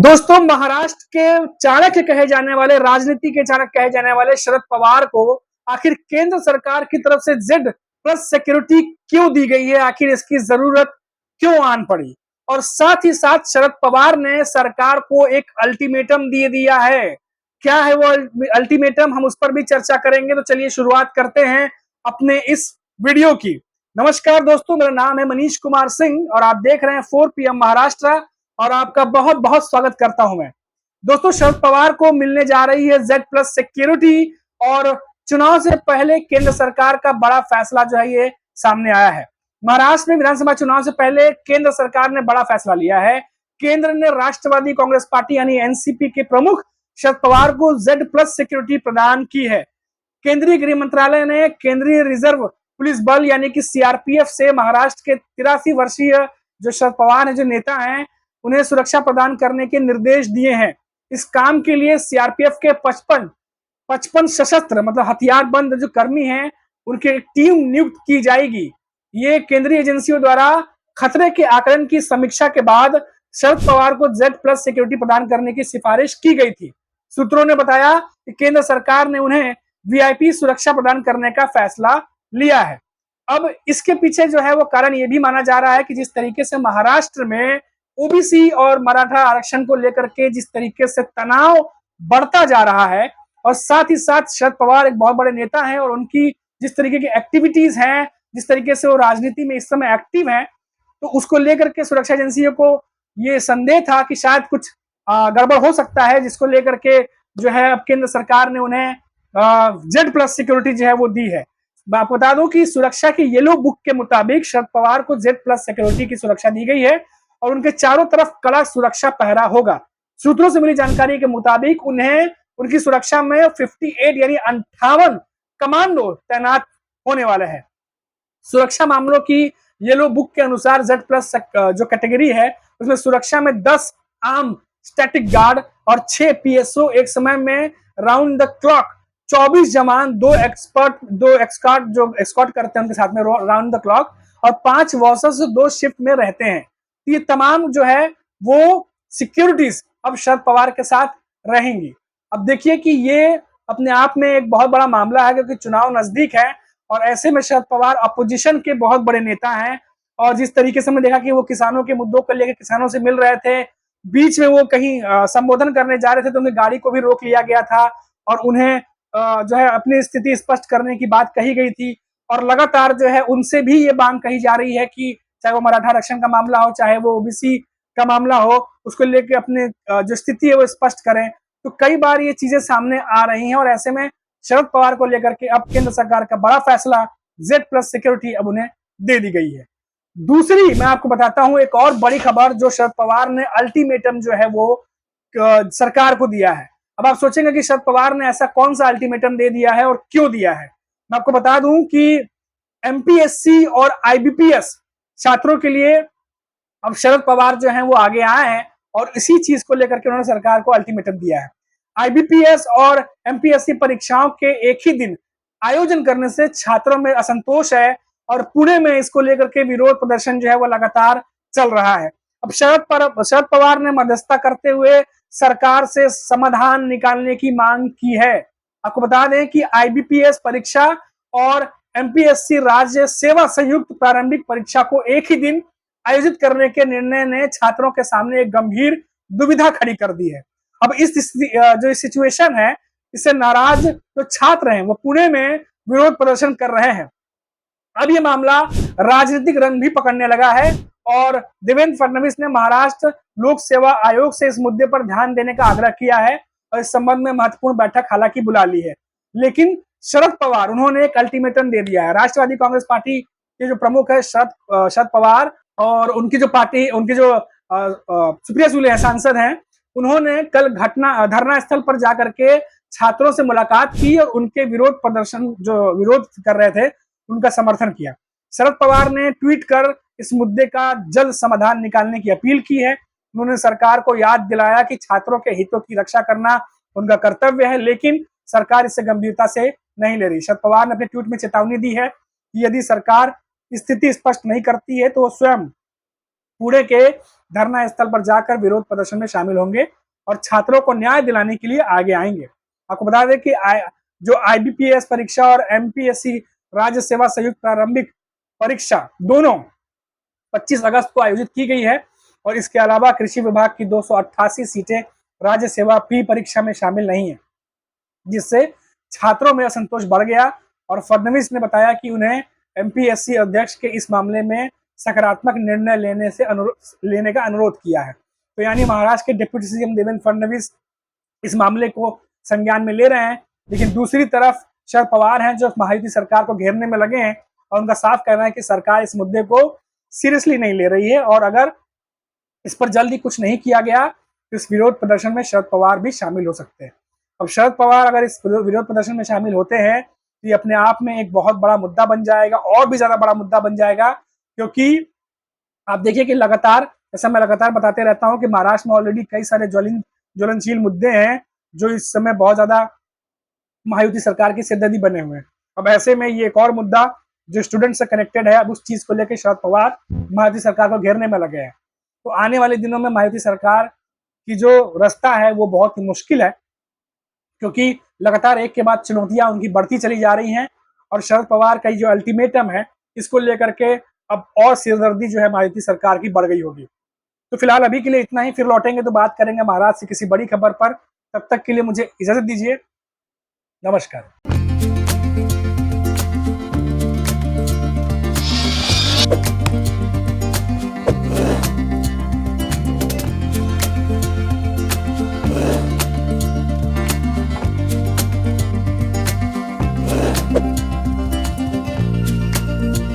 दोस्तों, महाराष्ट्र के चाणक्य कहे जाने वाले, राजनीति के चाणक्य कहे जाने वाले शरद पवार को आखिर केंद्र सरकार की तरफ से जेड प्लस सिक्योरिटी क्यों दी गई है, आखिर इसकी जरूरत क्यों आन पड़ी। और साथ ही साथ शरद पवार ने सरकार को एक अल्टीमेटम दे दिया है। क्या है वो अल्टीमेटम, हम उस पर भी चर्चा करेंगे। तो चलिए शुरुआत करते हैं अपने इस वीडियो की। नमस्कार दोस्तों, मेरा नाम है मनीष कुमार सिंह और आप देख रहे हैं 4 PM महाराष्ट्र और आपका बहुत बहुत स्वागत करता हूं मैं। दोस्तों, शरद पवार को मिलने जा रही है जेड प्लस सिक्योरिटी और चुनाव से पहले केंद्र सरकार का बड़ा फैसला जो है ये सामने आया है। महाराष्ट्र में विधानसभा चुनाव से पहले केंद्र सरकार ने बड़ा फैसला लिया है। केंद्र ने राष्ट्रवादी कांग्रेस पार्टी यानी एनसीपी के प्रमुख शरद पवार को जेड प्लस सिक्योरिटी प्रदान की है। केंद्रीय गृह मंत्रालय ने केंद्रीय रिजर्व पुलिस बल यानी कि सीआरपीएफ से महाराष्ट्र के 83 वर्षीय जो शरद पवार है, जो नेता हैं, उन्हें सुरक्षा प्रदान करने के निर्देश दिए हैं। इस काम के लिए सीआरपीएफ के 55 सशस्त्र मतलब हथियारबंद जो कर्मी हैं, उनकी एक टीम नियुक्त की जाएगी। ये केंद्रीय एजेंसियों द्वारा खतरे के आकलन की समीक्षा के बाद शरद पवार को जेड प्लस सिक्योरिटी प्रदान करने की सिफारिश की गई थी। सूत्रों ने बताया कि केंद्र सरकार ने उन्हें वीआईपी सुरक्षा प्रदान करने का फैसला लिया है। अब इसके पीछे जो है वो कारण ये भी माना जा रहा है कि जिस तरीके से महाराष्ट्र में ओबीसी और मराठा आरक्षण को लेकर के जिस तरीके से तनाव बढ़ता जा रहा है, और साथ ही साथ शरद पवार एक बहुत बड़े नेता हैं और उनकी जिस तरीके की एक्टिविटीज हैं, जिस तरीके से वो राजनीति में इस समय एक्टिव हैं, तो उसको लेकर के सुरक्षा एजेंसियों को ये संदेह था कि शायद कुछ गड़बड़ हो सकता है, जिसको लेकर के जो है अब केंद्र सरकार ने उन्हें जेड प्लस सिक्योरिटी जो है वो दी है। मैं आपको बता दूं कि सुरक्षा की येलो बुक के मुताबिक शरद पवार को जेड प्लस सिक्योरिटी की सुरक्षा दी गई है और उनके चारों तरफ कड़ा सुरक्षा पहरा होगा। सूत्रों से मिली जानकारी के मुताबिक उन्हें उनकी सुरक्षा में 58 यानी 58 कमांडो तैनात होने वाले हैं। सुरक्षा मामलों की येलो बुक के अनुसार जेड प्लस जो कैटेगरी है उसमें सुरक्षा में 10 आर्म स्टैटिक गार्ड और 6 पीएसओ, एक समय में राउंड द क्लॉक 24 जवान, 2 एक्सकॉर्ट जो एस्कॉर्ट करते हैं उनके साथ में राउंड द क्लॉक, और 5 वॉशर्स 2 शिफ्ट में रहते हैं। ये तमाम जो है वो सिक्योरिटीज अब शरद पवार के साथ रहेंगी। अब देखिए कि ये अपने आप में एक बहुत बड़ा मामला है, क्योंकि चुनाव नजदीक है और ऐसे में शरद पवार अपोजिशन के बहुत बड़े नेता हैं। और जिस तरीके से हमने देखा कि वो किसानों के मुद्दों को लेकर किसानों से मिल रहे थे, बीच में वो कहीं संबोधन करने जा रहे थे तो उनकी गाड़ी को भी रोक लिया गया था और उन्हें जो है अपनी स्थिति स्पष्ट करने की बात कही गई थी। और लगातार जो है उनसे भी ये मांग कही जा रही है कि चाहे वो मराठा आरक्षण का मामला हो, चाहे वो ओबीसी का मामला हो, उसको लेकर अपने जो स्थिति है वो स्पष्ट करें। तो कई बार ये चीजें सामने आ रही हैं और ऐसे में शरद पवार को लेकर के अब केंद्र सरकार का बड़ा फैसला, जेड प्लस सिक्योरिटी अब उन्हें दे दी गई है। दूसरी मैं आपको बताता हूं एक और बड़ी खबर, जो शरद पवार ने अल्टीमेटम जो है वो सरकार को दिया है। अब आप सोचेंगे कि शरद पवार ने ऐसा कौन सा अल्टीमेटम दे दिया है और क्यों दिया है। मैं आपको बता दूं कि एमपीएससी और आईबीपीएस छात्रों के लिए अब शरद पवार जो हैं वो आगे आए हैं और इसी चीज को लेकर के उन्होंने सरकार को अल्टीमेटम दिया है। आईबीपीएस और एमपीएससी परीक्षाओं के एक ही दिन आयोजन करने से छात्रों में असंतोष है और पुणे में इसको लेकर के विरोध प्रदर्शन जो है वो लगातार चल रहा है। अब शरद पवार ने मध्यस्थता करते हुए सरकार से समाधान निकालने की मांग की है। आपको बता दें कि आईबीपीएस परीक्षा और एमपीएससी राज्य सेवा संयुक्त प्रारंभिक परीक्षा को एक ही दिन आयोजित करने के निर्णय ने छात्रों के सामने एक गंभीर दुविधा खड़ी कर दी है। अब इस जो सिचुएशन है, इससे नाराज जो छात्र हैं वो पुणे में विरोध प्रदर्शन कर रहे हैं। अब ये मामला राजनीतिक रंग भी पकड़ने लगा है और देवेंद्र फडणवीस ने महाराष्ट्र लोक सेवा आयोग से इस मुद्दे पर ध्यान देने का आग्रह किया है और इस संबंध में महत्वपूर्ण बैठक हालांकि बुला ली है। लेकिन शरद पवार उन्होंने एक अल्टीमेटम दे दिया है। राष्ट्रवादी कांग्रेस पार्टी के जो प्रमुख है शरद पवार और उनकी जो पार्टी, उनके जो सुप्रिया सुले हैं, सांसद हैं, उन्होंने कल धरना स्थल पर जाकर के छात्रों से मुलाकात की और उनके विरोध प्रदर्शन जो विरोध कर रहे थे उनका समर्थन किया। शरद पवार ने ट्वीट कर इस मुद्दे का जल्द समाधान निकालने की अपील की है। उन्होंने सरकार को याद दिलाया कि छात्रों के हितों की रक्षा करना उनका कर्तव्य है, लेकिन सरकार इसे गंभीरता से नहीं ले रही। शरद पवार ने अपने ट्वीट में चेतावनी दी है कि यदि सरकार स्थिति स्पष्ट नहीं करती है तो वो स्वयं पुणे के धरना स्थल पर जाकर विरोध प्रदर्शन में शामिल होंगे और छात्रों को न्याय दिलाने के लिए आगे आएंगे। आपको बता दें कि जो IBPS परीक्षा और MPSC राज्य सेवा संयुक्त प्रारंभिक परीक्षा दोनों 25 अगस्त को आयोजित की गई है और इसके अलावा कृषि विभाग की 288 सीटें राज्य सेवा प्री परीक्षा में शामिल नहीं है, जिससे छात्रों में असंतोष बढ़ गया और फडणवीस ने बताया कि उन्हें MPSC अध्यक्ष के इस मामले में सकारात्मक निर्णय लेने का अनुरोध किया है। तो यानी महाराष्ट्र के डिप्टी CM देवेंद्र फडणवीस इस मामले को संज्ञान में ले रहे हैं, लेकिन दूसरी तरफ शरद पवार हैं जो महायुति सरकार को घेरने में लगे हैं और उनका साफ कहना है कि सरकार इस मुद्दे को सीरियसली नहीं ले रही है और अगर इस पर जल्दी कुछ नहीं किया गया तो इस विरोध प्रदर्शन में शरद पवार भी शामिल हो सकते हैं। अब शरद पवार अगर इस विरोध प्रदर्शन में शामिल होते हैं तो ये अपने आप में एक बहुत बड़ा मुद्दा बन जाएगा और भी ज्यादा बड़ा मुद्दा बन जाएगा, क्योंकि आप देखिए कि लगातार, जैसा मैं लगातार बताते रहता हूं कि महाराष्ट्र में ऑलरेडी कई सारे ज्वलनशील मुद्दे हैं जो इस समय बहुत ज्यादा महायुति सरकार की सिरदर्दी बने हुए हैं। अब ऐसे में ये एक और मुद्दा जो स्टूडेंट से कनेक्टेड है, अब उस चीज को लेकर शरद पवार महायुति सरकार को घेरने में लगे हैं। तो आने वाले दिनों में महायुति सरकार की जो रास्ता है वो बहुत ही मुश्किल है, क्योंकि लगातार एक के बाद चुनौतियां उनकी बढ़ती चली जा रही हैं और शरद पवार का जो अल्टीमेटम है इसको लेकर के अब और सिरदर्दी जो है महायुति सरकार की बढ़ गई होगी। तो फिलहाल अभी के लिए इतना ही, फिर लौटेंगे तो बात करेंगे महाराष्ट्र से किसी बड़ी खबर पर। तब तक के लिए मुझे इजाजत दीजिए, नमस्कार।